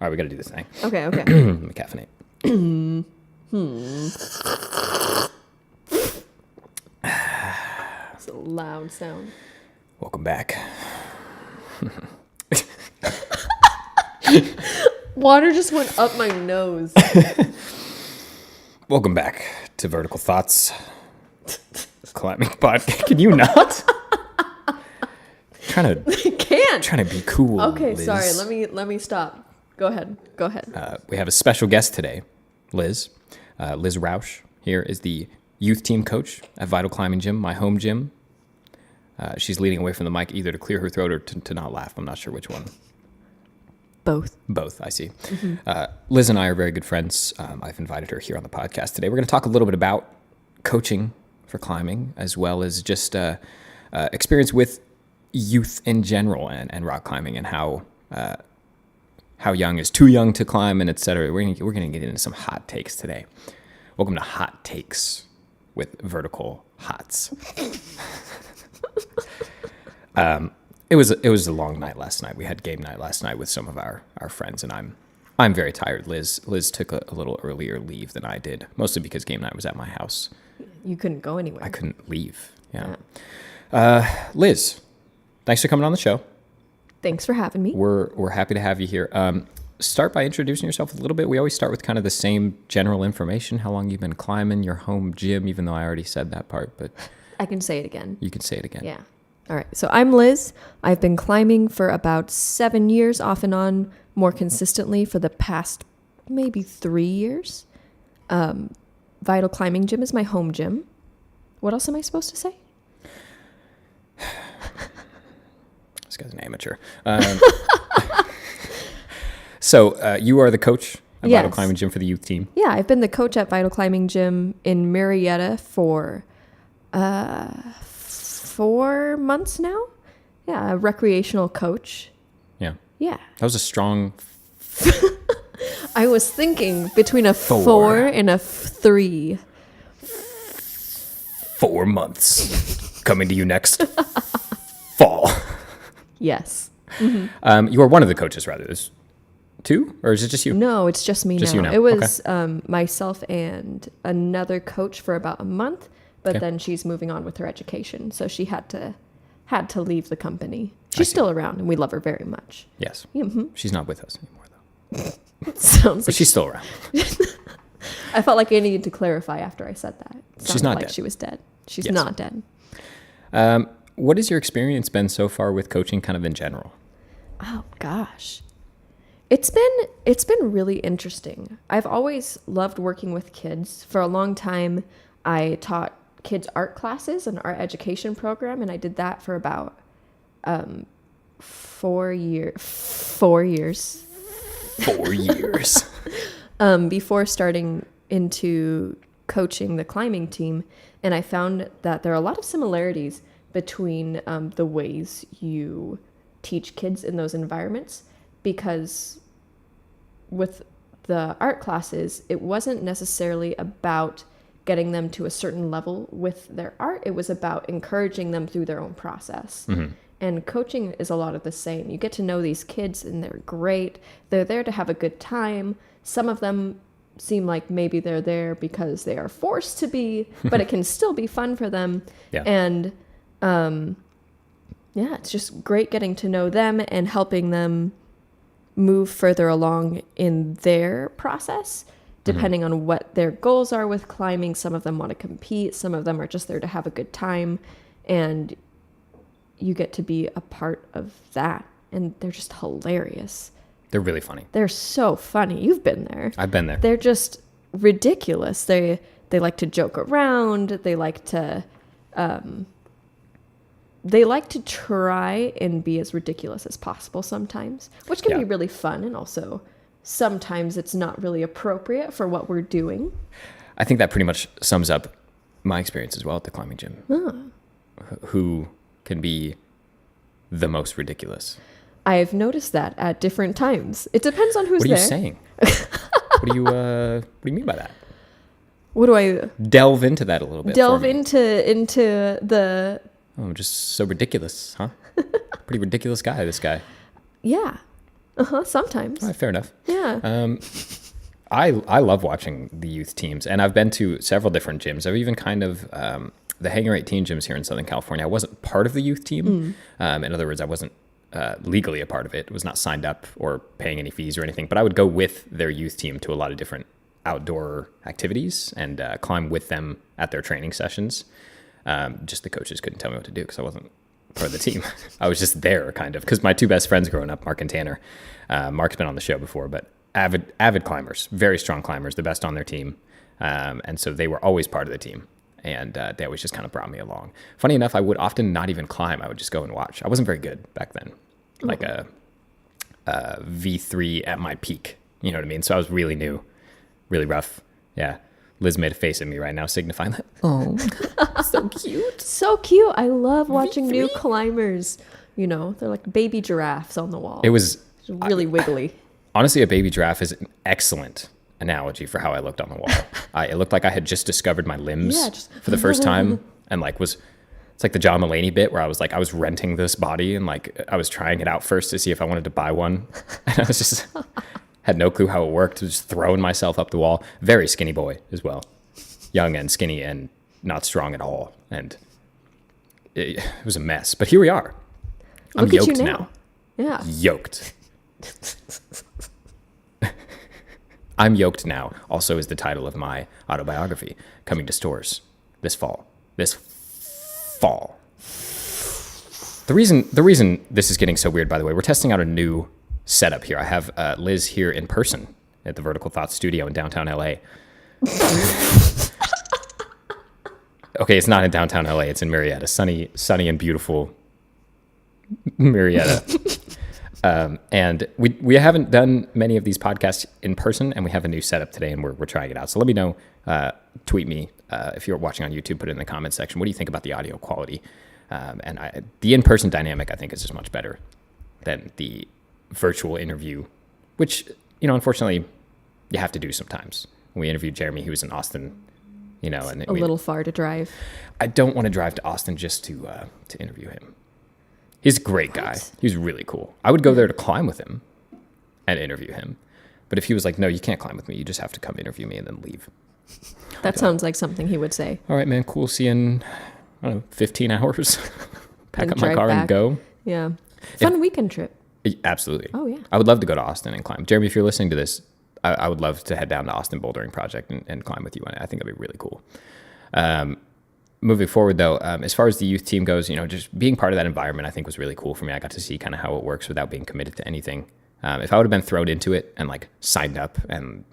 All right, we got to do this thing. Okay. Let me caffeinate. It's a loud sound. Welcome back. Water just went up my nose. Welcome back to Vertical Thoughts. Climbing podcast. Can you not? Trying to be cool. Okay, Liz. sorry. Let me stop. Go ahead. We have a special guest today, Liz. Liz Roush here is the youth team coach at Vital Climbing Gym, my home gym. She's leaning away from the mic either to clear her throat or to not laugh. I'm not sure which one. Both, I see. Mm-hmm. Liz and I are very good friends. I've invited her here on the podcast today. We're going to talk a little bit about coaching for climbing, as well as just experience with youth in general and rock climbing, and how young is too young to climb, and et cetera. We're going to get into some hot takes today. Welcome to Hot Takes with Vertical Hots. It was a long night last night. We had game night last night with some of our friends, and I'm very tired. Liz took a little earlier leave than I did, mostly because game night was at my house. You couldn't go anywhere. I couldn't leave. Yeah. Liz, thanks for coming on the show. Thanks for having me. We're happy to have you here. Start by introducing yourself a little bit. We always start with kind of the same general information. How long you've been climbing, your home gym, even though I already said that part, but I can say it again. You can say it again. Yeah. All right. So I'm Liz. I've been climbing for about 7 years, off and on, more consistently for the past maybe 3 years. Vital Climbing Gym is my home gym. What else am I supposed to say? This guy's an amateur. So you are the coach at Vital Climbing Gym for the youth team? Yeah, I've been the coach at Vital Climbing Gym in Murrieta for 4 months now. Yeah, a recreational coach. Yeah. Yeah. That was a strong... I was thinking between a 4 and a 3. 4 months. Coming to you next fall. Yes. Mm-hmm. You are one of the coaches, rather. There's 2? Or is it just you? No, it's just me just now. You now. It was myself and another coach for about a month, but then she's moving on with her education, so she had to leave the company. She's still around, and we love her very much. Yes. Mm-hmm. She's not with us anymore, though. Sounds but like she's still around. I felt like I needed to clarify after I said that. She's not like dead. She was dead. She's not dead. What has your experience been so far with coaching kind of in general? Oh, gosh. It's been really interesting. I've always loved working with kids. For a long time, I taught kids art classes and art education program, and I did that for about 4 years. 4 years. 4 years. Before starting into coaching the climbing team, and I found that there are a lot of similarities between the ways you teach kids in those environments, because with the art classes, it wasn't necessarily about getting them to a certain level with their art. It was about encouraging them through their own process. Mm-hmm. And coaching is a lot of the same. You get to know these kids, and they're great. They're there to have a good time. Some of them seem like maybe they're there because they are forced to be, but it can still be fun for them. Yeah. And it's just great getting to know them and helping them move further along in their process, depending on what their goals are with climbing. Some of them want to compete. Some of them are just there to have a good time. And you get to be a part of that. And they're just hilarious. They're really funny. They're so funny. You've been there. I've been there. They're just ridiculous. They like to joke around. They like to try and be as ridiculous as possible sometimes, which can be really fun. And also sometimes it's not really appropriate for what we're doing. I think that pretty much sums up my experience as well at the climbing gym. Who can be the most ridiculous? I've noticed that at different times. It depends on who's there. What are you saying? What do you mean by that? What do I delve into that a little bit? Delve into the. Oh, just so ridiculous, huh? Pretty ridiculous guy, this guy. Yeah. Sometimes. All right, fair enough. Yeah. I love watching the youth teams, and I've been to several different gyms. I've even kind of the Hangar 18 gyms here in Southern California. I wasn't part of the youth team. In other words, I wasn't legally a part of it. Was not signed up or paying any fees or anything. But I would go with their youth team to a lot of different outdoor activities and climb with them at their training sessions. Just the coaches couldn't tell me what to do because I wasn't part of the team. I was just there kind of because my two best friends growing up, Mark and Tanner. Mark's been on the show before, but avid climbers, very strong climbers, the best on their team. And so they were always part of the team. And they always just kind of brought me along. Funny enough, I would often not even climb. I would just go and watch. I wasn't very good back then, like a V3 at my peak. You know what I mean? So I was really new, really rough. Yeah. Liz made a face at me right now, signifying that. Oh, so cute. So cute. I love watching new climbers. You know, they're like baby giraffes on the wall. It was It's really wiggly. honestly, a baby giraffe is an excellent analogy for how I looked on the wall. It looked like I had just discovered my limbs for the first time, and it's like the John Mulaney bit where I was renting this body and like I was trying it out first to see if I wanted to buy one, and I was just had no clue how it worked, just throwing myself up the wall. Very skinny boy as well, young and skinny and not strong at all, and it was a mess. But here we are. I'm Look at you yoked now. Yeah. Yoked. I'm Yoked Now also is the title of my autobiography, coming to stores this fall. The reason this is getting so weird, by the way, we're testing out a new setup here. I have Liz here in person at the Vertical Thought Studio in downtown LA. Okay, it's not in downtown LA. It's in Murrieta, sunny and beautiful Murrieta. And we haven't done many of these podcasts in person, and we have a new setup today, and we're trying it out. So let me know, tweet me if you're watching on YouTube, put it in the comment section. What do you think about the audio quality? The in-person dynamic, I think, is just much better than the virtual interview, which, unfortunately, you have to do sometimes. When we interviewed Jeremy, he was in Austin, and a little far to drive. I don't want to drive to Austin just to interview him. He's a great guy. He's really cool. I would go there to climb with him and interview him. But if he was like, no, you can't climb with me. You just have to come interview me and then leave. That sounds like something he would say. All right, man, cool. See you in, 15 hours. Pack And up my drive car back. and go. Yeah. Fun weekend trip. Absolutely. Oh, yeah. I would love to go to Austin and climb. Jeremy, if you're listening to this, I would love to head down to Austin Bouldering Project and climb with you. I think that'd be really cool. Moving forward, though, as far as the youth team goes, just being part of that environment, I think was really cool for me. I got to see kind of how it works without being committed to anything. If I would have been thrown into it and signed up and,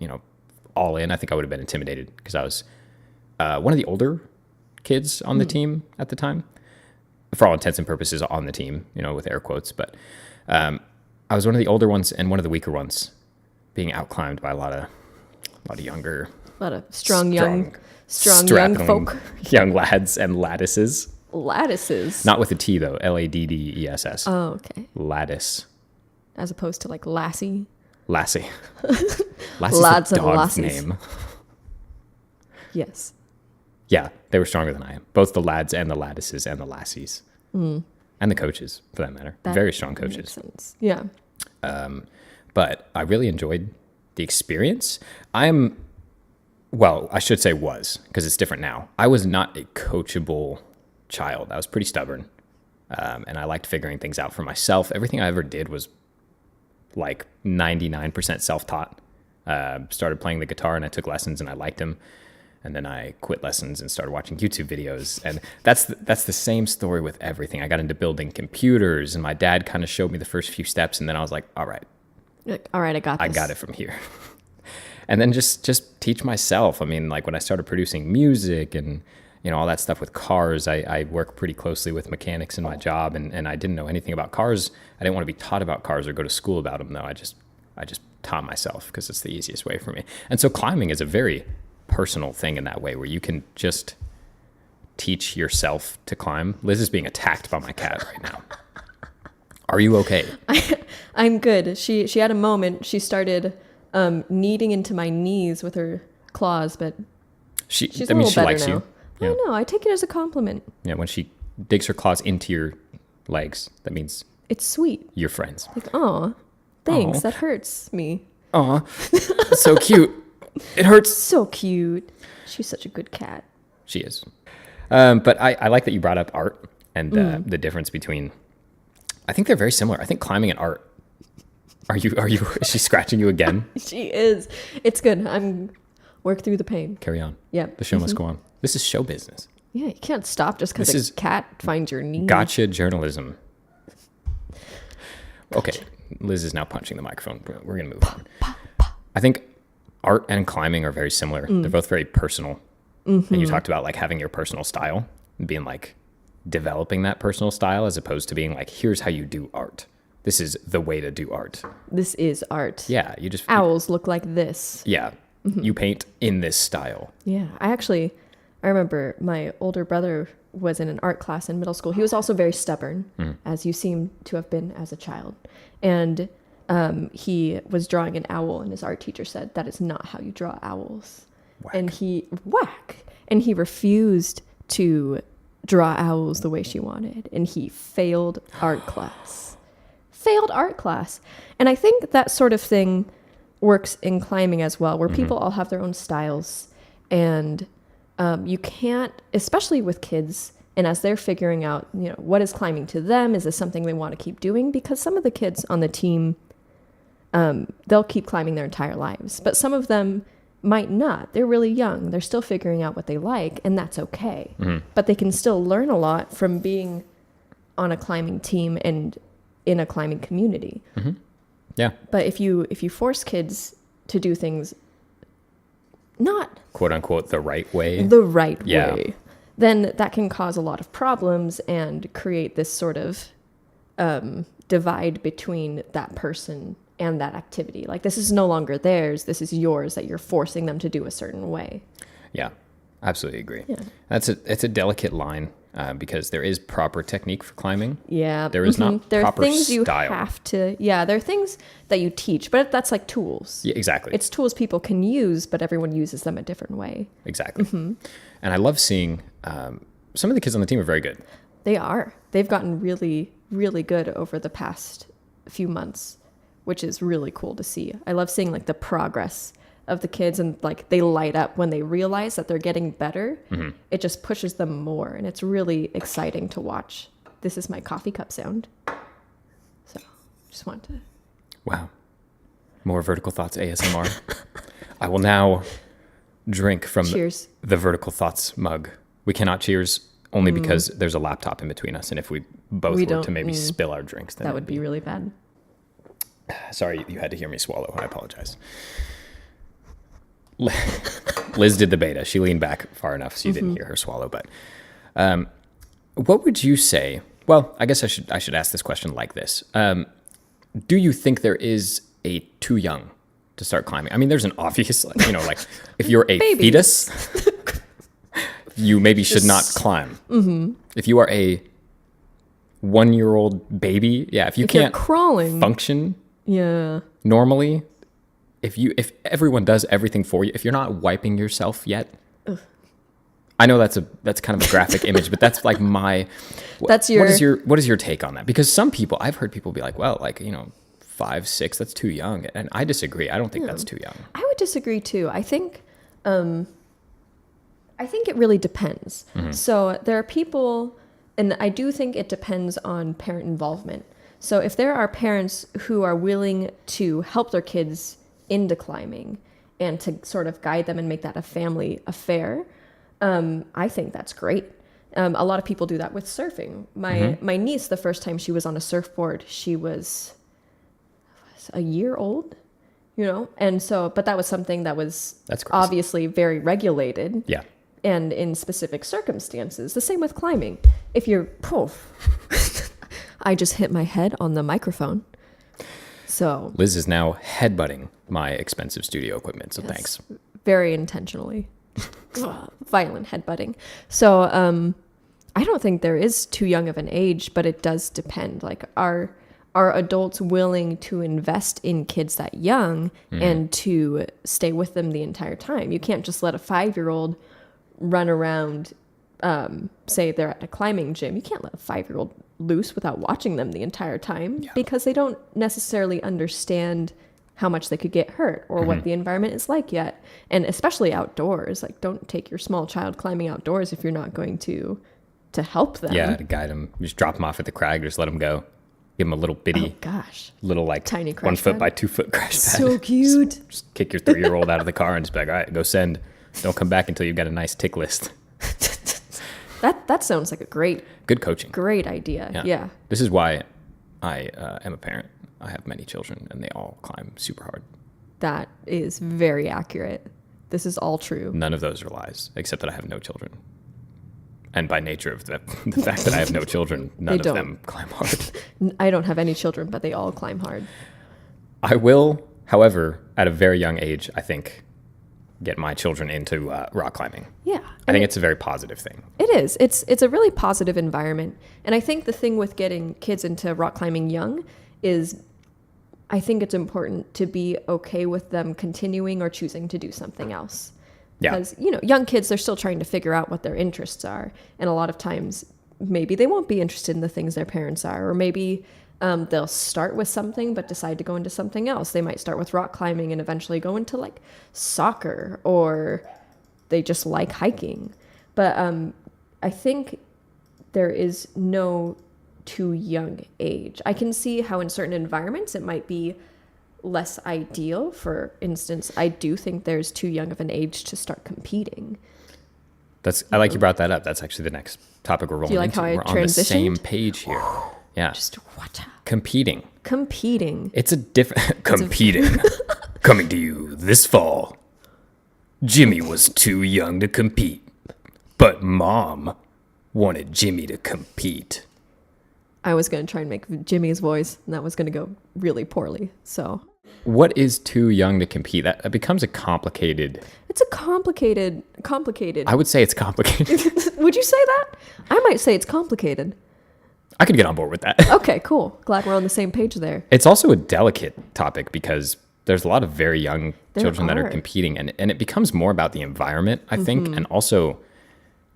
all in, I think I would have been intimidated because I was one of the older kids on the team at the time, for all intents and purposes on the team, with air quotes. But I was one of the older ones and one of the weaker ones, being outclimbed by a lot of younger, A lot of strong young strapping folk. young lads and laddises. Lattices. Not with a T though. Laddes. Oh, okay. Lattice. As opposed to lassie. Lassie. Lassie's Lads the and dog's lassies. name. Yes. Yeah, they were stronger than I am. Both the lads and the laddises and the lassies. And the coaches, for that matter. That Very strong makes coaches. sense. Yeah. But I really enjoyed the experience. I should say was, because it's different now. I was not a coachable child. I was pretty stubborn. And I liked figuring things out for myself. Everything I ever did was 99% self-taught. Started playing the guitar and I took lessons and I liked them. And then I quit lessons and started watching YouTube videos. And that's the same story with everything. I got into building computers and my dad kind of showed me the first few steps. And then I was like, all right, I got this. I got it from here. And then just teach myself. I mean, when I started producing music and, all that stuff with cars, I work pretty closely with mechanics in my job and I didn't know anything about cars. I didn't want to be taught about cars or go to school about them though. I just taught myself because it's the easiest way for me. And so climbing is a very personal thing in that way where you can just teach yourself to climb. Liz is being attacked by my cat right now. Are you okay? I'm good. She had a moment. She started kneading into my knees with her claws, but she's a little better likes now. you. I don't know. I take it as a compliment. Yeah, when she digs her claws into your legs, that means It's sweet. you're friends. Oh, Thanks. Aw. That hurts me. Aw, so cute. It hurts. So cute. She's such a good cat. She is. But I like that you brought up art and the difference between. I think they're very similar. I think climbing and art. Are you? Is she scratching you again? She is. It's good. I'm work through the pain. Carry on. Yeah. The show must go on. This is show business. Yeah, you can't stop just because This a is cat finds your knee. Gotcha journalism. Okay, Liz is now punching the microphone. We're gonna move on. I think art and climbing are very similar. They're both very personal. And you talked about like having your personal style and being like developing that personal style as opposed to being like, here's how you do art. This is the way to do art. This is art. Yeah, you just Owls look like this. Yeah, you paint in this style. Yeah, I remember my older brother was in an art class in middle school. He was also very stubborn, as you seem to have been as a child. And he was drawing an owl, and his art teacher said, that is not how you draw owls. Whack. And he refused to draw owls the way she wanted. And he failed art class. And I think that sort of thing works in climbing as well, where people all have their own styles. And you can't, especially with kids, and as they're figuring out, what is climbing to them? Is this something they want to keep doing? Because some of the kids on the team, they'll keep climbing their entire lives. But some of them might not. They're really young. They're still figuring out what they like, and that's okay. But they can still learn a lot from being on a climbing team and in a climbing community. Yeah. But if you force kids to do things not quote unquote the right way, way, then that can cause a lot of problems and create this sort of divide between that person and that activity. Like, this is no longer theirs, this is yours, that you're forcing them to do a certain way. Yeah, absolutely agree. Yeah. It's a delicate line because there is proper technique for climbing. Yeah. There is not there proper are things style. you have to, there are things that you teach, but that's like tools. Yeah, exactly. It's tools people can use, but everyone uses them a different way. Exactly. And I love seeing some of the kids on the team are very good. They are. They've gotten really, really good over the past few months, which is really cool to see. I love seeing like the progress of the kids, and like they light up when they realize that they're getting better. It just pushes them more, and it's really exciting to watch. This is my coffee cup sound. So just want to... Wow. More Vertical Thoughts ASMR. I will now drink from Cheers. the Vertical Thoughts mug. We cannot cheers only because there's a laptop in between us, and if we both were to maybe spill our drinks, then That would be really bad. Sorry, you had to hear me swallow. I apologize. Liz did the beta. She leaned back far enough so you didn't hear her swallow. But what would you say? Well, I guess I should ask this question like this. Do you think there is a too young to start climbing? I mean, there's an obvious, like if you're a fetus, you maybe should not climb. If you are a 1-year-old baby, if you can't crawling function normally, if everyone does everything for you, if you're not wiping yourself yet, I know that's kind of a graphic image, but that's like what is your take on that? Because some people, I've heard people be like, well, 5, 6, that's too young. And I disagree. I don't think that's too young. I would disagree too. I think it really depends. So there are people, and I do think it depends on parent involvement. So if there are parents who are willing to help their kids into climbing and to sort of guide them and make that a family affair, I think that's great. A lot of people do that with surfing. My niece, the first time she was on a surfboard, she was a year old, and so, but that was something that was obviously very regulated. Yeah. And in specific circumstances. The same with climbing. If you're, I just hit my head on the microphone. So Liz is now headbutting my expensive studio equipment, so thanks. Very intentionally. Violent headbutting. So I don't think there is too young of an age, but it does depend. Like, are adults willing to invest in kids that young and to stay with them the entire time? You can't just let a 5-year-old run around, say they're at a climbing gym. You can't let a 5-year-old loose without watching them the entire time Yeah. because they don't necessarily understand how much they could get hurt or what the environment is like yet. And especially outdoors, like don't take your small child climbing outdoors if you're not going to help them. Yeah, to guide them. Just drop them off at the crag, just let them go. Give them a little bitty, Oh gosh. little like Tiny 1 crash foot pad. by 2 foot crash pad. So cute. Just kick your 3-year-old out of the car and just be like, all right, go send. Don't come back until you've got a nice tick list. That sounds like a Good coaching. great idea. Yeah. This is why I am a parent. I have many children, and they all climb super hard. That is very accurate. This is all true. None of those are lies, except that I have no children. And by nature of the fact that I have no children, none of don't. them climb hard. I don't have any children, but they all climb hard. I will, however, at a very young age, I think, get my children into rock climbing. Yeah. I think it's a very positive thing. It is. It's a really positive environment. And I think the thing with getting kids into rock climbing young is I think it's important to be okay with them continuing or choosing to do something else. Yeah. Because, young kids, they're still trying to figure out what their interests are. And a lot of times, maybe they won't be interested in the things their parents are. Or maybe they'll start with something but decide to go into something else. They might start with rock climbing and eventually go into like soccer, or they just like hiking. But I think there is no too young age. I can see how in certain environments it might be less ideal. For instance, I do think there's too young of an age to start competing. I like you brought that up. That's actually the next topic we're rolling you like into. how I We're on the same transitioned? page here. Yeah. Just what? Competing. Competing. It's a different... Competing. Coming to you this fall. Jimmy was too young to compete, but Mom wanted Jimmy to compete. I was going to try and make Jimmy's voice, and that was going to go really poorly. So What is too young to compete? That becomes a complicated... it's a complicated. I would say it's complicated. Would you say that? I might say it's complicated. I could get on board with that. Okay, cool. Glad we're on the same page there. It's also a delicate topic because there's a lot of very young There children that are are. competing, and it becomes more about the environment, I think, and also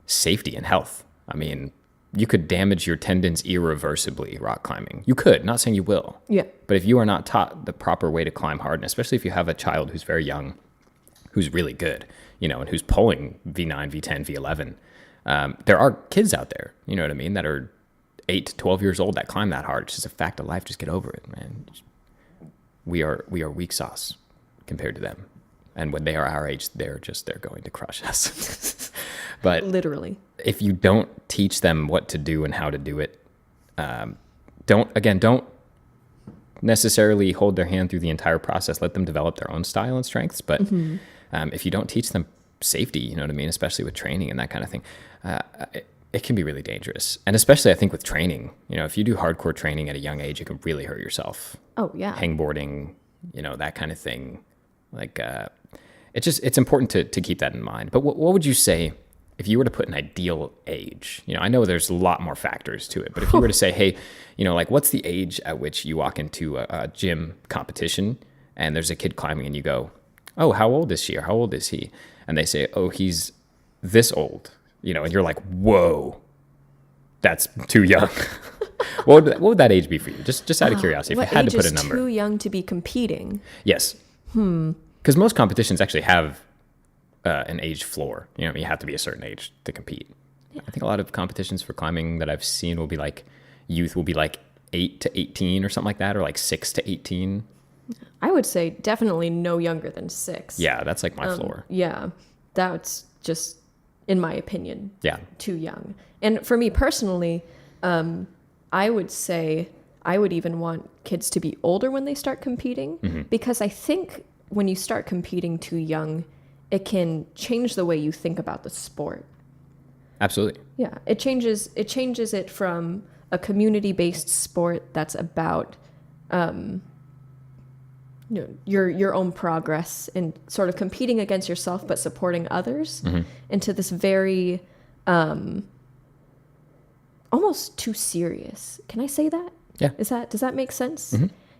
safety and health. I mean, you could damage your tendons irreversibly rock climbing. You could, not saying you will. Yeah. But if you are not taught the proper way to climb hard, and especially if you have a child who's very young, who's really good, and who's pulling V9, V10, V11, there are kids out there, you know what I mean, that are 8 to 12 years old that climb that hard. It's just a fact of life. Just get over it, man. We are weak sauce compared to them. And when they are our age, they're going to crush us. But Literally. if you don't teach them what to do and how to do it, don't necessarily hold their hand through the entire process. Let them develop their own style and strengths. But if you don't teach them safety, you know what I mean, especially with training and that kind of thing, it can be really dangerous. And especially I think with training, if you do hardcore training at a young age, it can really hurt yourself. Oh, yeah. Hangboarding, that kind of thing. Like, it's important to keep that in mind. But what would you say if you were to put an ideal age? I know there's a lot more factors to it, but if you were to say, hey, like what's the age at which you walk into a gym competition and there's a kid climbing and you go, oh, how old is she or how old is he? And they say, oh, he's this old, and you're like, whoa, that's too young. What would that age be for you? Just out of curiosity, if you had to put a number. What age is too young to be competing? Yes. Because most competitions actually have an age floor. You have to be a certain age to compete. Yeah. I think a lot of competitions for climbing that I've seen will be like, youth will be like 8 to 18 or something like that, or like 6 to 18. I would say definitely no younger than 6. Yeah, that's like my floor. Yeah, that's just, in my opinion, Yeah. too young. And for me personally, I would say I would even want kids to be older when they start competing, because I think when you start competing too young, it can change the way you think about the sport. Absolutely. Yeah, it changes it from a community-based sport that's about your own progress and sort of competing against yourself but supporting others, into this very almost too serious. Can I say that? Yeah. Does that make sense?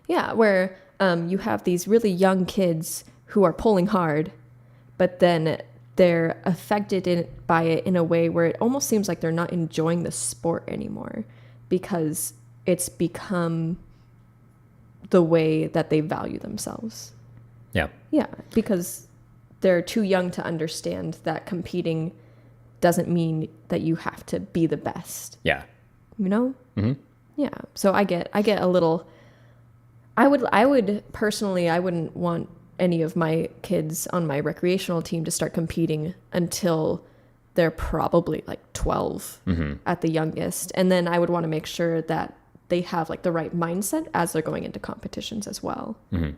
Yeah, where you have these really young kids who are pulling hard, but then they're affected by it in a way where it almost seems like they're not enjoying the sport anymore. because it's become the way that they value themselves. Yeah. Yeah, because they're too young to understand that competing doesn't mean that you have to be the best. Yeah. You know? Mm-hmm. Yeah. So I get a little, I would personally, I wouldn't want any of my kids on my recreational team to start competing until they're probably like 12 at the youngest. And then I would want to make sure that they have like the right mindset as they're going into competitions as well. Mm-hmm.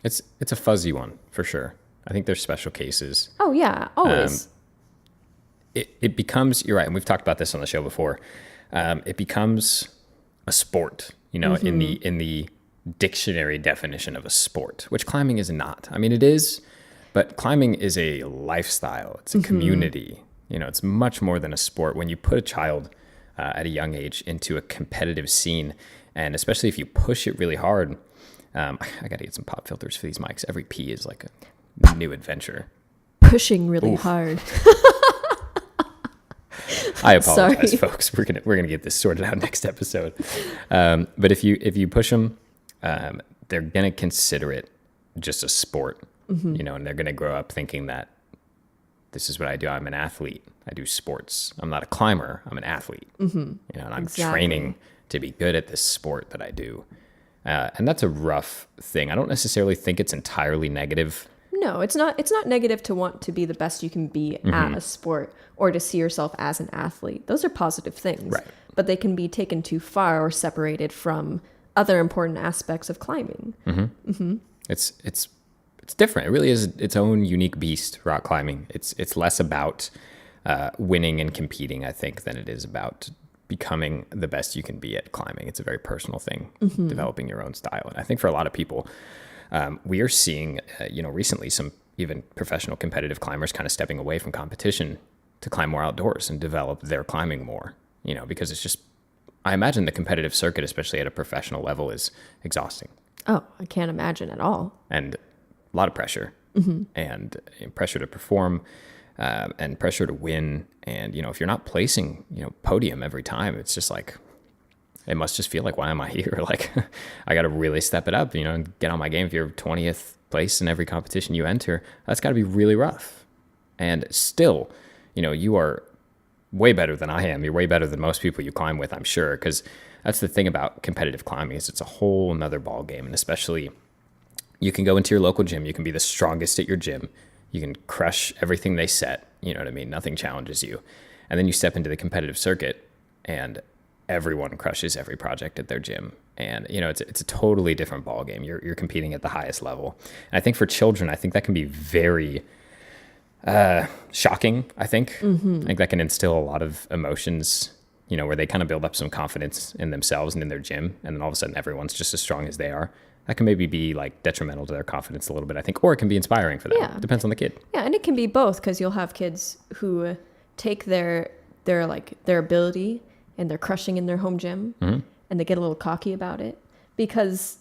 It's a fuzzy one for sure. I think there's special cases. Oh yeah, always. It becomes, you're right, and we've talked about this on the show before. It becomes a sport, you know, in the dictionary definition of a sport, which climbing is not. I mean, it is, but climbing is a lifestyle. It's a community. You know, it's much more than a sport. When you put a child at a young age into a competitive scene, and especially if you push it really hard, I got to get some pop filters for these mics. Every P is like a new adventure. Pushing really hard. I apologize, Sorry. folks. We're gonna get this sorted out next episode. But if you push them, they're gonna consider it just a sport, you know, and they're gonna grow up thinking that this is what I do. I'm an athlete. I do sports. I'm not a climber. I'm an athlete. You know, and I'm training to be good at this sport that I do. And that's a rough thing. I don't necessarily think it's entirely negative. No, it's not negative to want to be the best you can be at a sport or to see yourself as an athlete. Those are positive things. Right. But they can be taken too far or separated from other important aspects of climbing. It's different. It really is its own unique beast, rock climbing. It's less about winning and competing, I think, than it is about becoming the best you can be at climbing. It's a very personal thing, developing your own style. And I think for a lot of people, we are seeing, recently some even professional competitive climbers kind of stepping away from competition to climb more outdoors and develop their climbing more, you know, because it's just, I imagine the competitive circuit, especially at a professional level, is exhausting. Oh, I can't imagine at all. And a lot of pressure and pressure to perform and pressure to win. And, you know, if you're not placing, you know, podium every time, it's just like, it must just feel like, why am I here? Like, I got to really step it up, you know, and get on my game. If you're 20th place in every competition you enter, that's got to be really rough. And still, you know, you are way better than I am. You're way better than most people you climb with, I'm sure, because that's the thing about competitive climbing is it's a whole nother ball game. And especially, you can go into your local gym. You can be the strongest at your gym. You can crush everything they set. You know what I mean? Nothing challenges you. And then you step into the competitive circuit and everyone crushes every project at their gym. And, you know, it's a totally different ball game. You're competing at the highest level. And I think for children, I think that can be very shocking, I think. I think that can instill a lot of emotions, you know, where they kind of build up some confidence in themselves and in their gym. And then all of a sudden, everyone's just as strong as they are. That can maybe be like detrimental to their confidence a little bit, I think, or it can be inspiring for them. Yeah. It depends on the kid. Yeah, and it can be both because you'll have kids who take their ability and they're crushing in their home gym and they get a little cocky about it because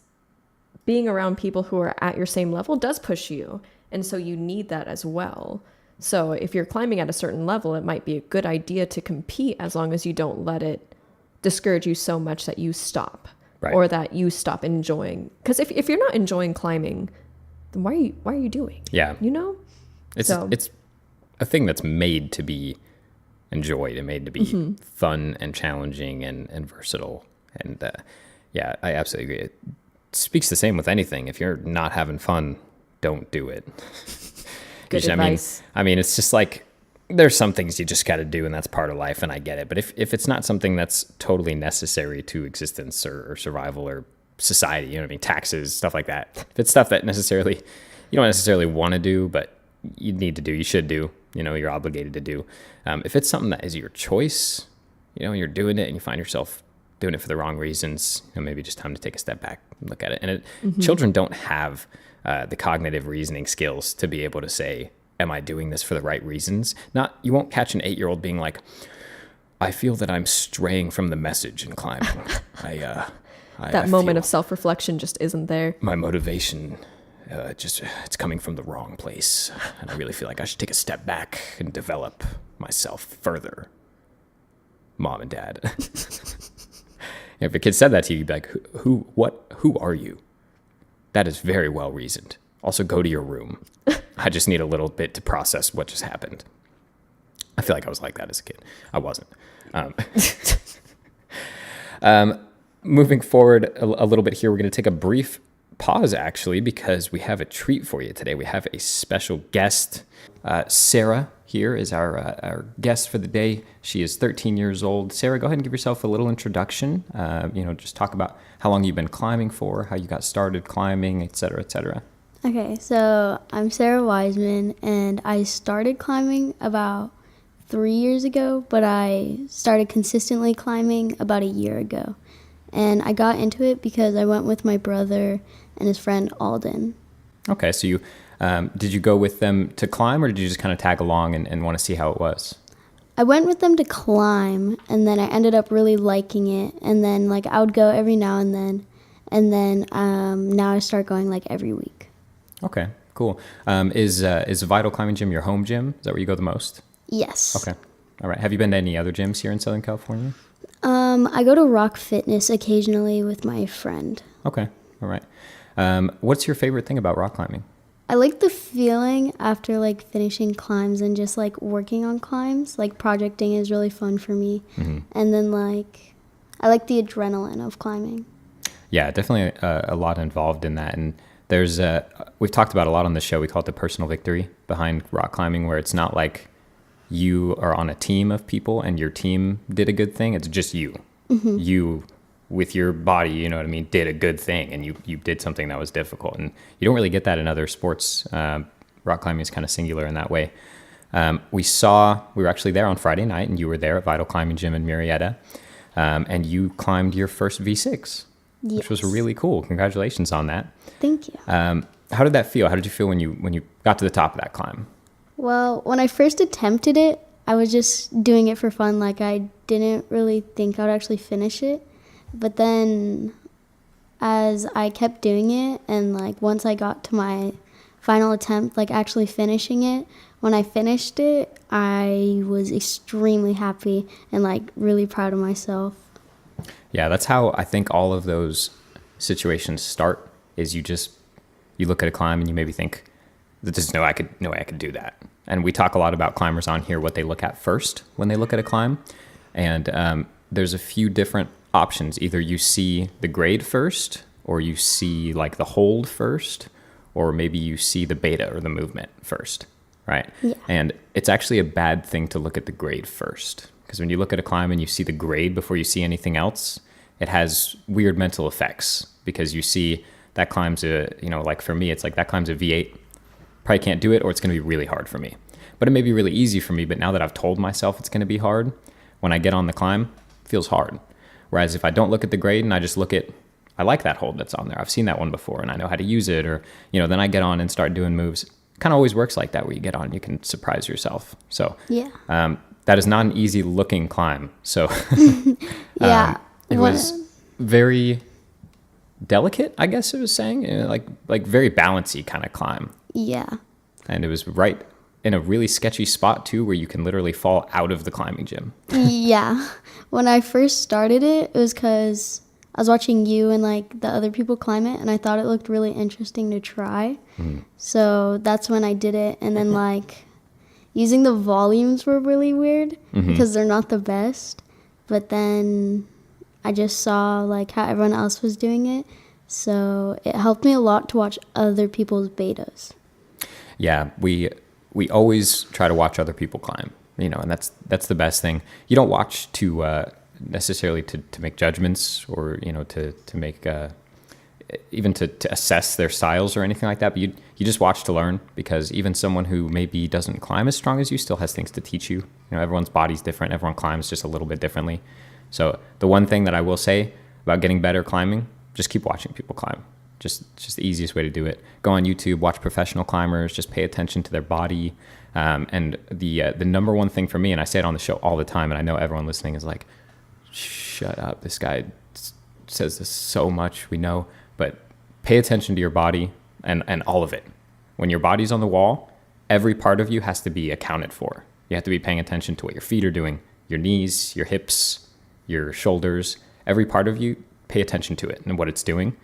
being around people who are at your same level does push you. And so you need that as well. So if you're climbing at a certain level, it might be a good idea to compete as long as you don't let it discourage you so much that you stop. Right. Or that you stop enjoying. Because if you're not enjoying climbing, then why are you doing? Yeah. You know? It's a thing that's made to be enjoyed and made to be fun and challenging and versatile. And yeah, I absolutely agree. It speaks the same with anything. If you're not having fun, don't do it. Good advice. I mean, it's just like, there's some things you just got to do, and that's part of life, and I get it. But if it's not something that's totally necessary to existence or survival or society, you know what I mean, taxes, stuff like that. If it's stuff that you don't necessarily want to do, but you need to do, you should do, you know, you're obligated to do. If it's something that is your choice, you know, you're doing it and you find yourself doing it for the wrong reasons, you know, maybe just time to take a step back and look at it. And children don't have the cognitive reasoning skills to be able to say, am I doing this for the right reasons? You won't catch an 8-year-old being like, I feel that I'm straying from the message in climbing. That moment of self-reflection just isn't there. My motivation, it's coming from the wrong place. And I really feel like I should take a step back and develop myself further. Mom and Dad. If a kid said that to you, you'd be like, who are you? That is very well reasoned. Also, go to your room. I just need a little bit to process what just happened. I feel like I was like that as a kid. I wasn't. Moving forward a little bit here, we're going to take a brief pause, actually, because we have a treat for you today. We have a special guest. Sara here is our guest for the day. She is 13 years old. Sara, go ahead and give yourself a little introduction. Just talk about how long you've been climbing for, how you got started climbing, et cetera, et cetera. Okay, so I'm Sara Waisman, and I started climbing about 3 years ago, but I started consistently climbing about a year ago. And I got into it because I went with my brother and his friend Alden. Okay, so you did you go with them to climb, or did you just kind of tag along and want to see how it was? I went with them to climb, and then I ended up really liking it. And then I would go every now and then now I start going every week. Okay, cool. Is Vital Climbing Gym your home gym? Is that where you go the most? Yes. Okay. All right. Have you been to any other gyms here in Southern California? I go to Rock Fitness occasionally with my friend. Okay. All right. What's your favorite thing about rock climbing? I like the feeling after finishing climbs and just working on climbs. Projecting is really fun for me. Mm-hmm. And then I like the adrenaline of climbing. Yeah, definitely a lot involved in that. And there's we've talked about a lot on the show. We call it the personal victory behind rock climbing, where it's not like you are on a team of people and your team did a good thing. It's just you. Mm-hmm. You, with your body, did a good thing, and you did something that was difficult. And you don't really get that in other sports. Rock climbing is kind of singular in that way. We were actually there on Friday night, and you were there at Vital Climbing Gym in Murrieta, and you climbed your first V6, yes, which was really cool. Congratulations on that. Thank you. How did that feel? How did you feel when you got to the top of that climb? Well, when I first attempted it, I was just doing it for fun. I didn't really think I would actually finish it. But then as I kept doing it and once I got to my final attempt, actually finishing it, when I finished it, I was extremely happy and really proud of myself. Yeah, that's how I think all of those situations start, is you look at a climb and you maybe think, there's no way I could do that. And we talk a lot about climbers on here, what they look at first when they look at a climb. And there's a few different options. Either you see the grade first, or you see the hold first, or maybe you see the beta or the movement first, right? Yeah. And it's actually a bad thing to look at the grade first, because when you look at a climb and you see the grade before you see anything else, it has weird mental effects, because you see that climb's for me, it's that climb's a V8. Probably can't do it, or it's going to be really hard for me. But it may be really easy for me, but now that I've told myself it's going to be hard, when I get on the climb, it feels hard. Whereas if I don't look at the grade and I just I like that hold that's on there. I've seen that one before and I know how to use it, or, then I get on and start doing moves. It kind of always works like that, where you get on, you can surprise yourself. So yeah, that is not an easy looking climb. So yeah, it was very delicate, I guess it was saying, very balancy kind of climb. Yeah. And it was right in a really sketchy spot too, where you can literally fall out of the climbing gym. Yeah. When I first started it was because I was watching you and the other people climb it, and I thought it looked really interesting to try. Mm. So that's when I did it. And then using the volumes were really weird, mm-hmm, because they're not the best. But then I just saw how everyone else was doing it. So it helped me a lot to watch other people's betas. Yeah, we always try to watch other people climb, and that's the best thing. You don't watch to necessarily to make judgments, or to make even to assess their styles or anything like that. But you just watch to learn, because even someone who maybe doesn't climb as strong as you still has things to teach you. Everyone's body's different. Everyone climbs just a little bit differently. So the one thing that I will say about getting better climbing, just keep watching people climb. Just the easiest way to do it. Go on YouTube, watch professional climbers, just pay attention to their body. And the number one thing for me, and I say it on the show all the time, and I know everyone listening is like, shut up, this guy says this so much, we know, but pay attention to your body and all of it. When your body's on the wall, every part of you has to be accounted for. You have to be paying attention to what your feet are doing, your knees, your hips, your shoulders. every part of you, pay attention to it and what it's doing.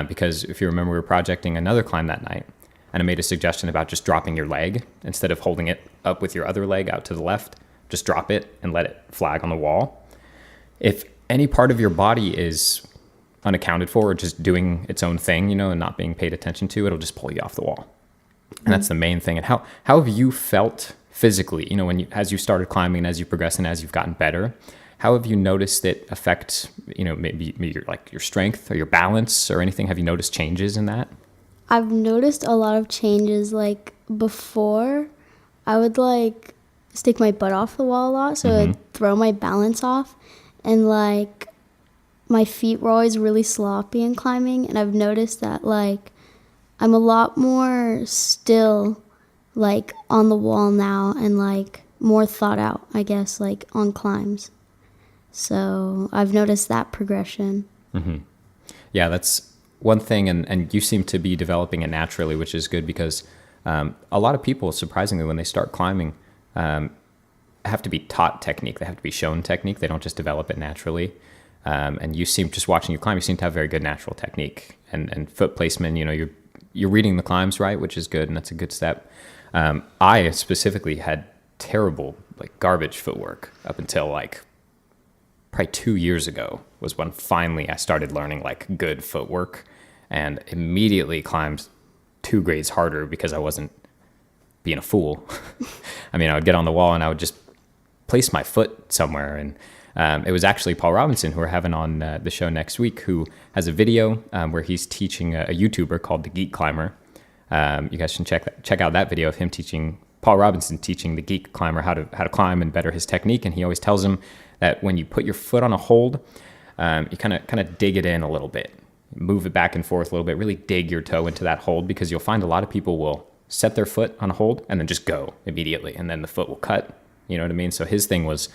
Because if you remember, we were projecting another climb that night, and I made a suggestion about just dropping your leg instead of holding it up with your other leg out to the left. Just drop it and let it flag on the wall. If any part of your body is unaccounted for or just doing its own thing, and not being paid attention to, it'll just pull you off the wall. And that's the main thing. And how have you felt physically, as you started climbing, as you progress and as you've gotten better, how have you noticed it affect, maybe your strength or your balance or anything? Have you noticed changes in that? I've noticed a lot of changes. Like before, I would like stick my butt off the wall a lot, so it'd throw my balance off, and like my feet were always really sloppy in climbing. And I've noticed that like I'm a lot more still like on the wall now, and like more thought out, I guess, like on climbs. So I've noticed that progression. Yeah, that's one thing, and you seem to be developing it naturally, which is good, because a lot of people, surprisingly, when they start climbing, have to be taught technique. They have to be shown technique. They don't just develop it naturally. And you seem, just watching you climb, you seem to have very good natural technique and foot placement. You're reading the climbs right, which is good, and that's a good step. I specifically had terrible, like garbage footwork up until like probably 2 years ago was when finally I started learning like good footwork, and immediately climbed 2 grades harder because I wasn't being a fool. I mean, I would get on the wall and I would just place my foot somewhere. And it was actually Paul Robinson, who we're having on the show next week, who has a video where he's teaching a YouTuber called The Geek Climber. You guys can check out that video of him teaching, Paul Robinson teaching the Geek Climber how to climb and better his technique. And he always tells him that when you put your foot on a hold, you kind of dig it in a little bit, move it back and forth a little bit, really dig your toe into that hold, because you'll find a lot of people will set their foot on a hold and then just go immediately, and then the foot will cut. You know what I mean? So his thing was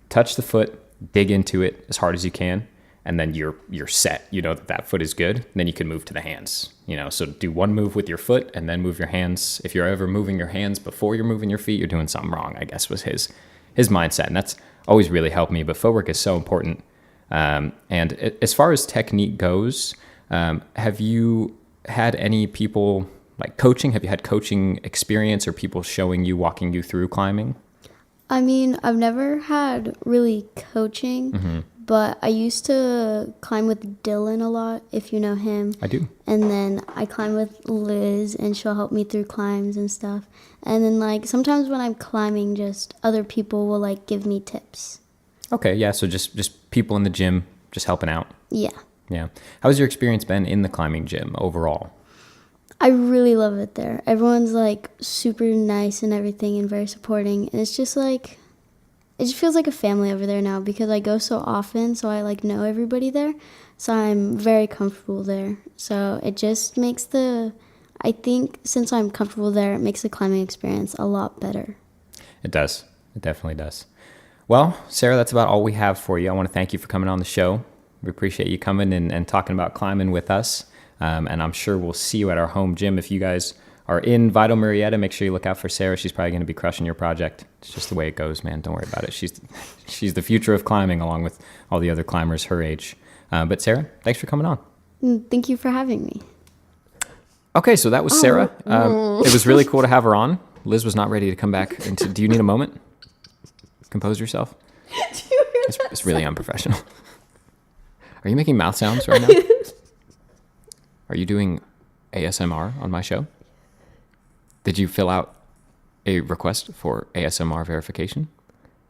touch the foot, dig into it as hard as you can, and then you're set. You know that foot is good. Then you can move to the hands. So do one move with your foot and then move your hands. If you're ever moving your hands before you're moving your feet, you're doing something wrong, I guess, was his mindset. And that's always really helped me. But footwork is so important. And as far as technique goes, have you had any people like coaching? Have you had coaching experience or people showing you, walking you through climbing? I mean, I've never had really coaching, but I used to climb with Dylan a lot, if you know him. I do. And then I climb with Liz, and she'll help me through climbs and stuff. And then like sometimes when I'm climbing, just other people will like give me tips. Okay, yeah, so just people in the gym just helping out. Yeah. Yeah. How's your experience been in the climbing gym overall? I really love it there. Everyone's like super nice and everything, and very supporting. And it's just like, it just feels like a family over there now, because I go so often, so I like know everybody there. So I'm very comfortable there. So it just makes I think since I'm comfortable there, it makes the climbing experience a lot better. It does. It definitely does. Well, Sarah, that's about all we have for you. I want to thank you for coming on the show. We appreciate you coming and talking about climbing with us. And I'm sure we'll see you at our home gym. If you guys are in Vital Murrieta, make sure you look out for Sarah. She's probably going to be crushing your project. It's just the way it goes, man. Don't worry about it. She's the future of climbing, along with all the other climbers her age. But Sarah, thanks for coming on. Thank you for having me. Okay, so that was Sarah. It was really cool to have her on. Liz was not ready to come back. Do you need a moment? Compose yourself. Do you hear that? It's really unprofessional. Are you making mouth sounds right now? Are you doing ASMR on my show? Did you fill out a request for ASMR verification?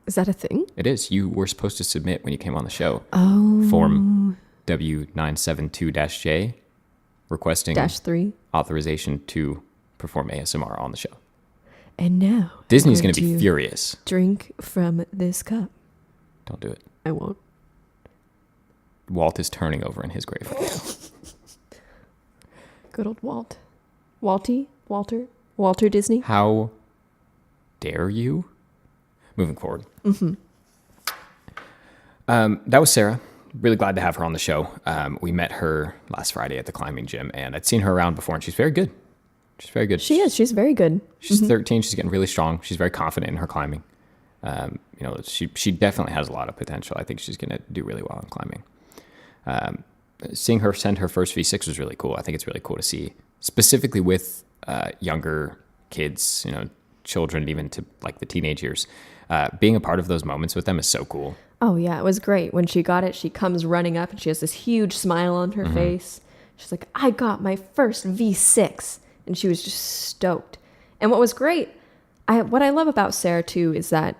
Is that a thing? It is. You were supposed to submit when you came on the show. Oh. Form W972-J requesting -3 authorization to perform ASMR on the show. And now Disney's going to be furious. Drink from this cup. Don't do it. I won't. Walt is turning over in his grave right now. Good old Walt. Walter Disney. How dare you? Moving forward. That was Sarah. Really glad to have her on the show. We met her last Friday at the climbing gym, and I'd seen her around before, and she's very good. She's very good. She is. She's very good. She's 13. She's getting really strong. She's very confident in her climbing. She definitely has a lot of potential. I think she's going to do really well in climbing. Seeing her send her first V6 was really cool. I think it's really cool to see, specifically with younger kids, children, even to like the teenage years. Being a part of those moments with them is so cool. Oh, yeah, it was great. When she got it, she comes running up and she has this huge smile on her face. She's like, I got my first V6. And she was just stoked. And what was great, what I love about Sarah, too, is that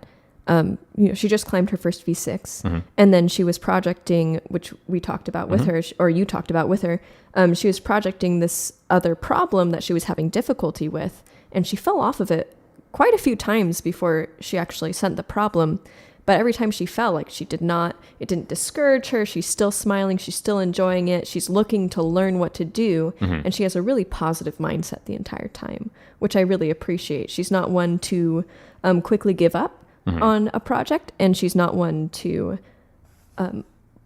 she just climbed her first V6. And then she was projecting, which we talked about with her, or you talked about with her. She was projecting this other problem that she was having difficulty with. And she fell off of it quite a few times before she actually sent the problem. But every time she fell, it didn't discourage her. She's still smiling. She's still enjoying it. She's looking to learn what to do. And she has a really positive mindset the entire time, which I really appreciate. She's not one to quickly give up on a project. And she's not one to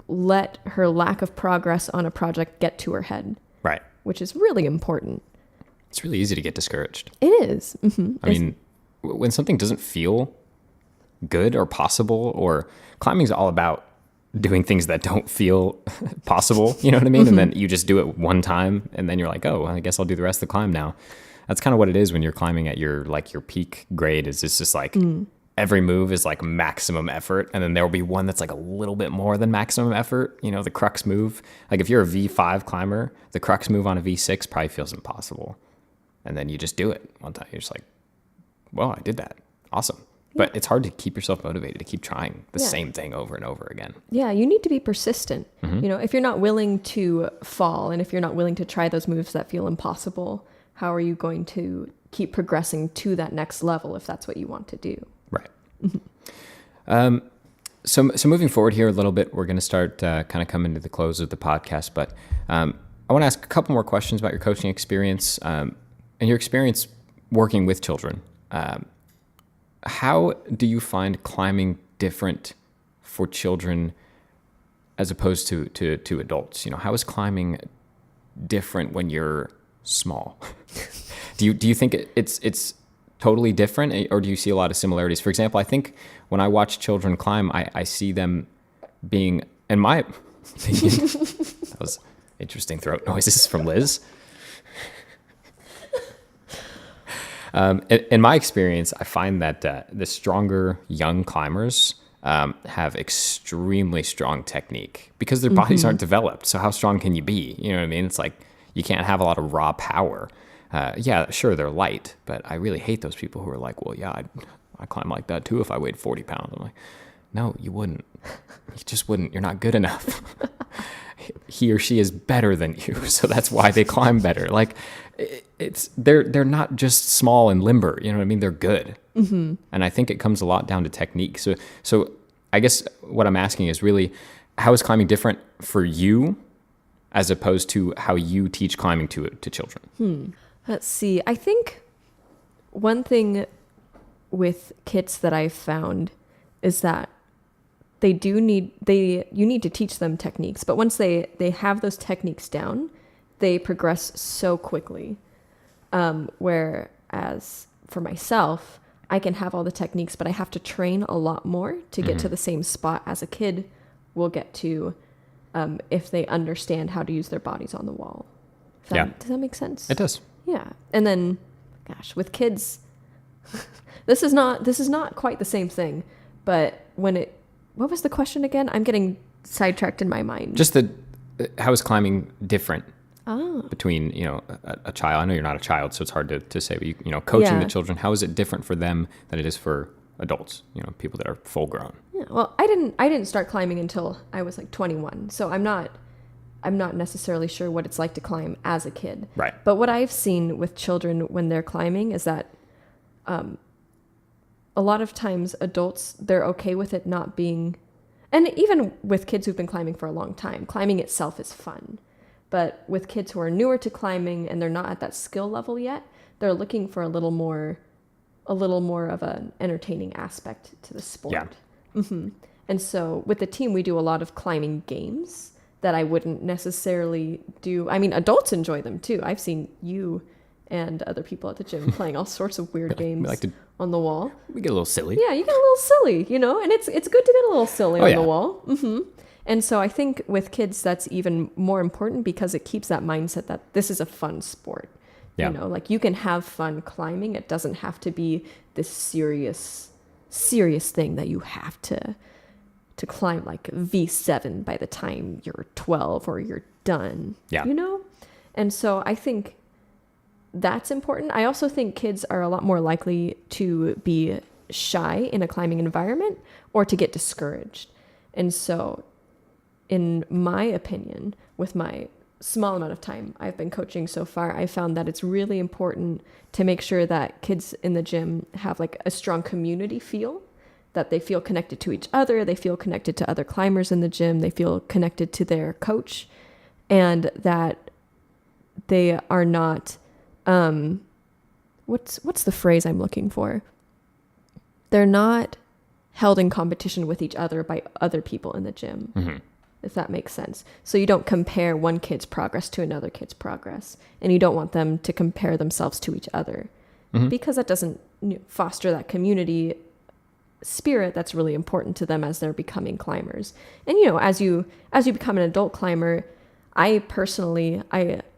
let her lack of progress on a project get to her head. Right. Which is really important. It's really easy to get discouraged. It is. I mean, when something doesn't feel good or possible, or climbing's all about doing things that don't feel possible, you know what I mean? And then you just do it one time and then you're like, oh, I guess I'll do the rest of the climb now. That's kind of what it is when you're climbing at your peak grade. Is it's just like every move is like maximum effort, and then there will be one that's like a little bit more than maximum effort, the crux move. Like if you're a V5 climber, the crux move on a V6 probably feels impossible, and then you just do it one time. You're just like, well, I did that, awesome. But it's hard to keep yourself motivated to keep trying the same thing over and over again. Yeah, you need to be persistent. If you're not willing to fall, and if you're not willing to try those moves that feel impossible, how are you going to keep progressing to that next level if that's what you want to do? Right. So moving forward here a little bit, we're going to start kind of coming to the close of the podcast. But I want to ask a couple more questions about your coaching experience and your experience working with children. How do you find climbing different for children as opposed to adults? How is climbing different when you're small? Do you think it's totally different, or do you see a lot of similarities? For example, I think when I watch children climb, I see them being, in my opinion, that was interesting throat noises from Liz. In my experience, I find that the stronger young climbers have extremely strong technique because their bodies aren't developed. So how strong can you be? You know what I mean? It's like you can't have a lot of raw power. Yeah, sure, they're light, but I really hate those people who are like, well, yeah, I'd climb like that too if I weighed 40 pounds. I'm like, no, you wouldn't. You just wouldn't. You're not good enough. He or she is better than you, so that's why they climb better. Like, they're not just small and limber. You know what I mean? They're good, and I think it comes a lot down to technique. So I guess what I'm asking is really, how is climbing different for you, as opposed to how you teach climbing to children? Let's see. I think one thing with kits that I've found is that you need to teach them techniques, but once they have those techniques down, they progress so quickly. Whereas for myself, I can have all the techniques, but I have to train a lot more to get to the same spot as a kid will get to if they understand how to use their bodies on the wall. Does that make sense? It does. Yeah. And then, gosh, with kids, this is not quite the same thing, but what was the question again? I'm getting sidetracked in my mind. Just how is climbing different between, a child? I know you're not a child, so it's hard to say, but coaching the children, how is it different for them than it is for adults, people that are full grown? Yeah. Well, I didn't start climbing until I was like 21. So I'm not necessarily sure what it's like to climb as a kid. Right. But what I've seen with children when they're climbing is that a lot of times adults, they're okay with it not being, and even with kids who've been climbing for a long time, climbing itself is fun. But with kids who are newer to climbing and they're not at that skill level yet, they're looking for a little more of an entertaining aspect to the sport. Yeah. And so with the team, we do a lot of climbing games that I wouldn't necessarily do. I mean, adults enjoy them too. I've seen you and other people at the gym playing all sorts of weird games like to- on the wall. We get a little silly. Yeah, you get a little silly, you know, and it's good to get a little silly on yeah. the wall. And so I think with kids, that's even more important because it keeps that mindset that this is a fun sport. Yeah. You know, like you can have fun climbing. It doesn't have to be this serious thing that you have to climb like V7 by the time you're 12 or you're done. Yeah. You know? And so I think that's important. I also think kids are a lot more likely to be shy in a climbing environment or to get discouraged. And so in my opinion, with my small amount of time I've been coaching so far, I found that it's really important to make sure that kids in the gym have like a strong community feel, that they feel connected to each other, they feel connected to other climbers in the gym, they feel connected to their coach, and that they are not, what's the phrase I'm looking for? They're not held in competition with each other by other people in the gym. If that makes sense. So you don't compare one kid's progress to another kid's progress, and you don't want them to compare themselves to each other because that doesn't foster that community spirit that's really important to them as they're becoming climbers. And you know, as you become an adult climber, I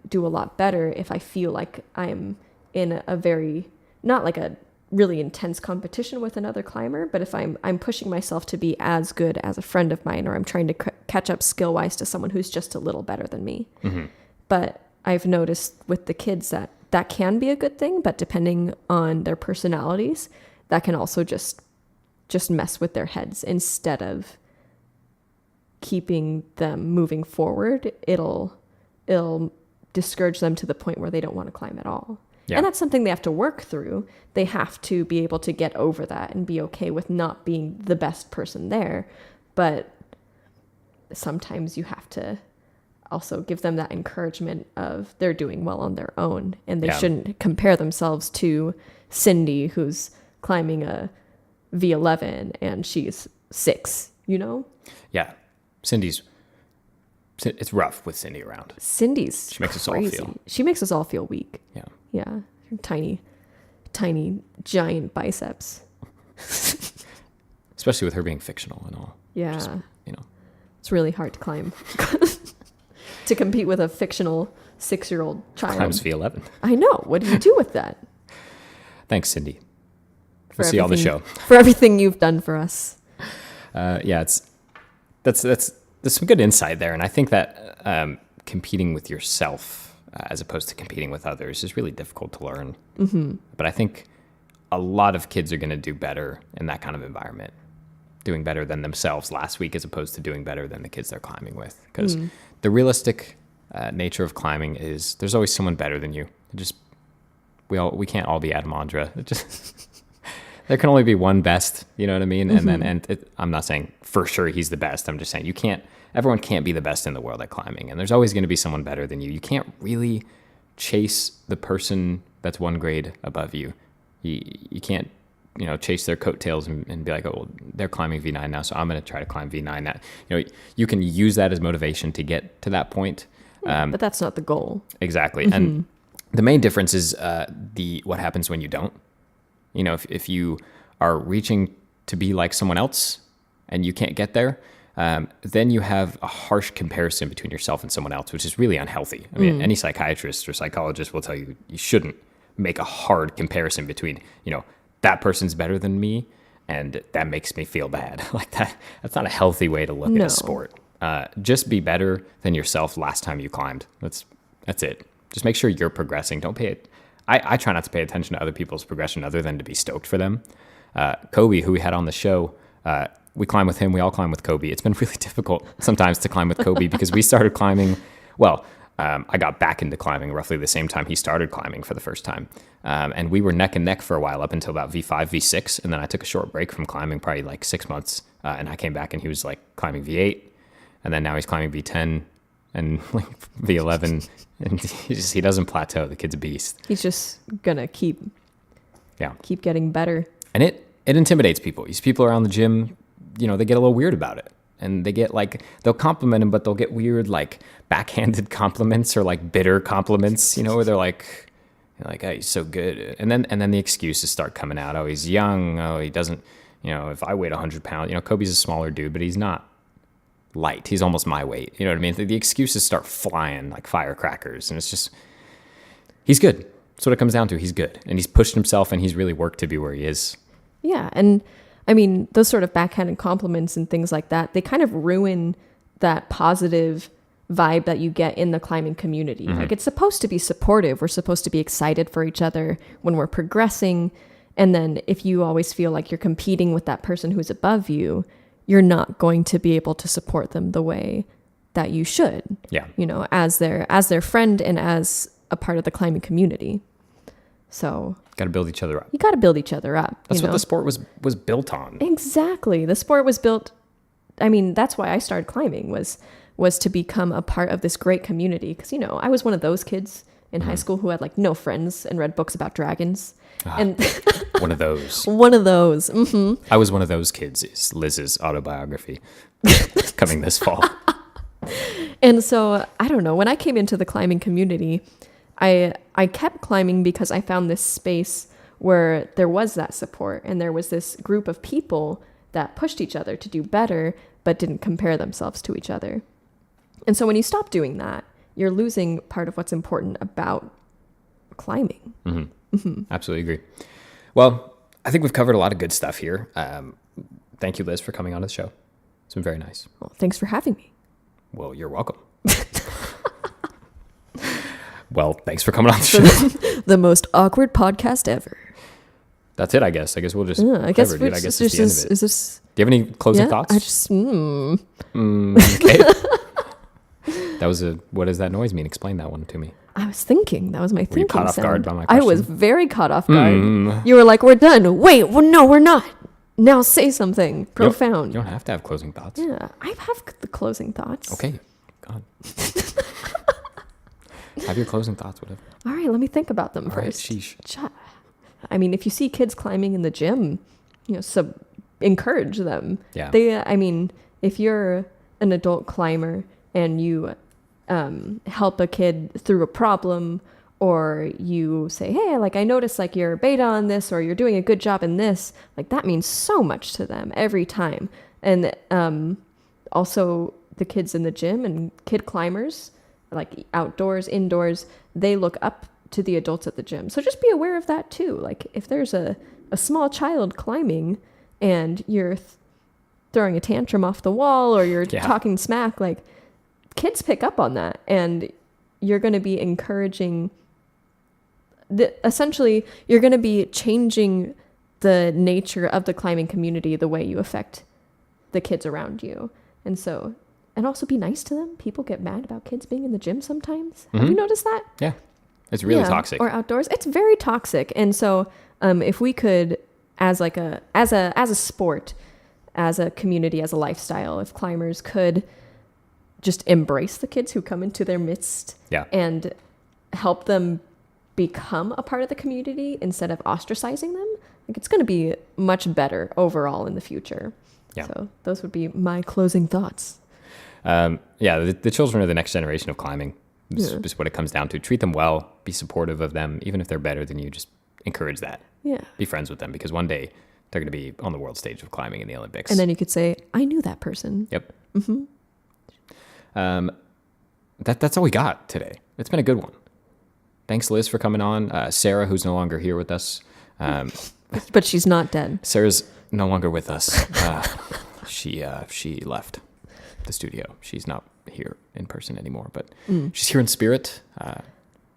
do a lot better if I feel like I'm in a very, not like a really intense competition with another climber, but if I'm pushing myself to be as good as a friend of mine, or I'm trying to catch up skill wise to someone who's just a little better than me. But I've noticed with the kids that can be a good thing, but depending on their personalities, that can also just mess with their heads. Instead of keeping them moving forward, it'll discourage them to the point where they don't want to climb at all. Yeah. And that's something they have to work through. They have to be able to get over that and be okay with not being the best person there. But sometimes you have to also give them that encouragement of they're doing well on their own, and they shouldn't compare themselves to Cindy, who's climbing a V11 and she's 6, you know? Yeah. It's rough with Cindy around. She makes us all feel. She makes us all feel weak. Yeah. Yeah. Her tiny, giant biceps. Especially with her being fictional and all. Yeah. Just, you know. It's really hard to climb. To compete with a fictional 6-year-old child. Climbs V11. I know. What do you do with that? Thanks, Cindy. We'll see you on the show. For everything you've done for us. Yeah, that's some good insight there. And I think that competing with yourself as opposed to competing with others is really difficult to learn. But I think a lot of kids are going to do better in that kind of environment, doing better than themselves last week as opposed to doing better than the kids they're climbing with. Because the realistic nature of climbing is there's always someone better than you. We can't all be Adam Ondra. There can only be one best, you know what I mean? And I'm not saying for sure he's the best. I'm just saying everyone can't be the best in the world at climbing. And there's always going to be someone better than you. You can't really chase the person that's one grade above you. You can't, chase their coattails and be like, oh, well, they're climbing V9 now, so I'm going to try to climb V9. That, you can use that as motivation to get to that point. But that's not the goal. Exactly. And the main difference is what happens when you don't. If you are reaching to be like someone else and you can't get there, then you have a harsh comparison between yourself and someone else, which is really unhealthy. I mean, any psychiatrist or psychologist will tell you shouldn't make a hard comparison between, that person's better than me and that makes me feel bad. Like that's not a healthy way to look at a sport. Just be better than yourself last time you climbed. That's it. Just make sure you're progressing. Don't pay it. I try not to pay attention to other people's progression other than to be stoked for them. Kobe, who we had on the show, we climb with him. We all climb with Kobe. It's been really difficult sometimes to climb with Kobe because we started climbing. Well, I got back into climbing roughly the same time he started climbing for the first time. And we were neck and neck for a while up until about V5, V6. And then I took a short break from climbing, probably like 6 months. And I came back and he was like climbing V8. And then now he's climbing V10 and like V11. And he doesn't plateau. The kid's a beast. He's just gonna keep getting better. And it intimidates people. These people around the gym, they get a little weird about it. And they get they'll compliment him, but they'll get weird backhanded compliments or bitter compliments, where they're like, You're like, oh, he's so good. And then the excuses start coming out. Oh, he's young. Oh, he doesn't, if I weighed 100 pounds, Kobe's a smaller dude, but he's not light. He's almost my weight. You know what I mean? The excuses start flying like firecrackers. And it's just, he's good. That's what it comes down to. He's good. And he's pushed himself and he's really worked to be where he is. Yeah. And I mean, those sort of backhanded compliments and things like that, they kind of ruin that positive vibe that you get in the climbing community. Like, it's supposed to be supportive. We're supposed to be excited for each other when we're progressing. And then if you always feel like you're competing with that person who's above you, you're not going to be able to support them the way that you should. Yeah. As their friend and as a part of the climbing community. So got to build each other up. You got to build each other up. That's what the sport was built on. Exactly. The sport was built. I mean, that's why I started climbing was to become a part of this great community. Because, I was one of those kids in high school who had like no friends and read books about dragons. And one of those. One of those. Mm-hmm. I was one of those kids. Is Liz's autobiography coming this fall. And so, I don't know, when I came into the climbing community, I kept climbing because I found this space where there was that support and there was this group of people that pushed each other to do better, but didn't compare themselves to each other. And so when you stop doing that, you're losing part of what's important about climbing. Mm-hmm. Mm-hmm. Absolutely agree. Well, I think we've covered a lot of good stuff here. Thank you, Liz, for coming on the show. It's been very nice. Well, thanks for having me. Well, you're welcome. Well, thanks for coming on the show. The most awkward podcast ever. That's it, I guess. I guess we'll just I guess dude. I guess it's the end of it. Is this... Do you have any closing thoughts? I just... Okay. What does that noise mean? Explain that one to me. I was thinking. That was my thinking Were you caught sound. off guard by my question? I was very caught off guard. You were like, we're done. Wait, well, no, we're not. Now say something profound. You don't have to have closing thoughts. Yeah, I have the closing thoughts. Okay. God. Have your closing thoughts, whatever. All right, let me think about them All right, first. sheesh. I mean, if you see kids climbing in the gym, encourage them. Yeah. If you're an adult climber and you help a kid through a problem, or you say, hey, like, I noticed like you're beta on this, or you're doing a good job in this, like, that means so much to them every time. And also the kids in the gym and kid climbers, like outdoors, indoors, they look up to the adults at the gym. So just be aware of that too. Like, if there's a small child climbing and you're throwing a tantrum off the wall, or you're talking smack, like, kids pick up on that, and you're going to be encouraging essentially you're going to be changing the nature of the climbing community the way you affect the kids around you. And also be nice to them. People get mad about kids being in the gym sometimes. Mm-hmm. Have you noticed that? Yeah. It's really toxic. Or outdoors. It's very toxic. And so if we could, as a sport, as a community, as a lifestyle, if climbers could just embrace the kids who come into their midst and help them become a part of the community instead of ostracizing them, like, it's going to be much better overall in the future. Yeah. So those would be my closing thoughts. The children are the next generation of climbing. It's just what it comes down to. Treat them well, be supportive of them, even if they're better than you, just encourage that. Yeah. Be friends with them, because one day they're going to be on the world stage of climbing in the Olympics. And then you could say, I knew that person. Yep. Mm-hmm. That's all we got today. It's been a good one. Thanks, Liz, for coming on. Sarah, who's no longer here with us. But she's not dead. Sarah's no longer with us. She left the studio. She's not here in person anymore, but she's here in spirit,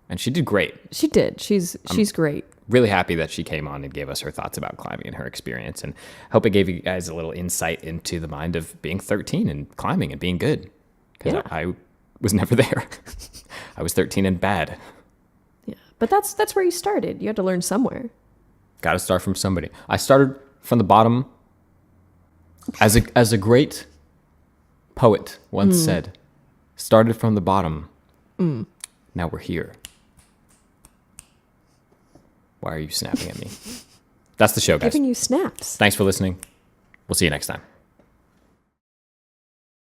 and she did great. She did. She's great. Really happy that she came on and gave us her thoughts about climbing and her experience, and hope it gave you guys a little insight into the mind of being 13 and climbing and being good, because I was never there. I was 13 and bad. Yeah, but that's where you started. You had to learn somewhere. Got to start from somebody. I started from the bottom. As a great poet once said, started from the bottom. Now we're here. Why are you snapping at me? That's the show, guys. Giving you snaps. Thanks for listening. We'll see you next time.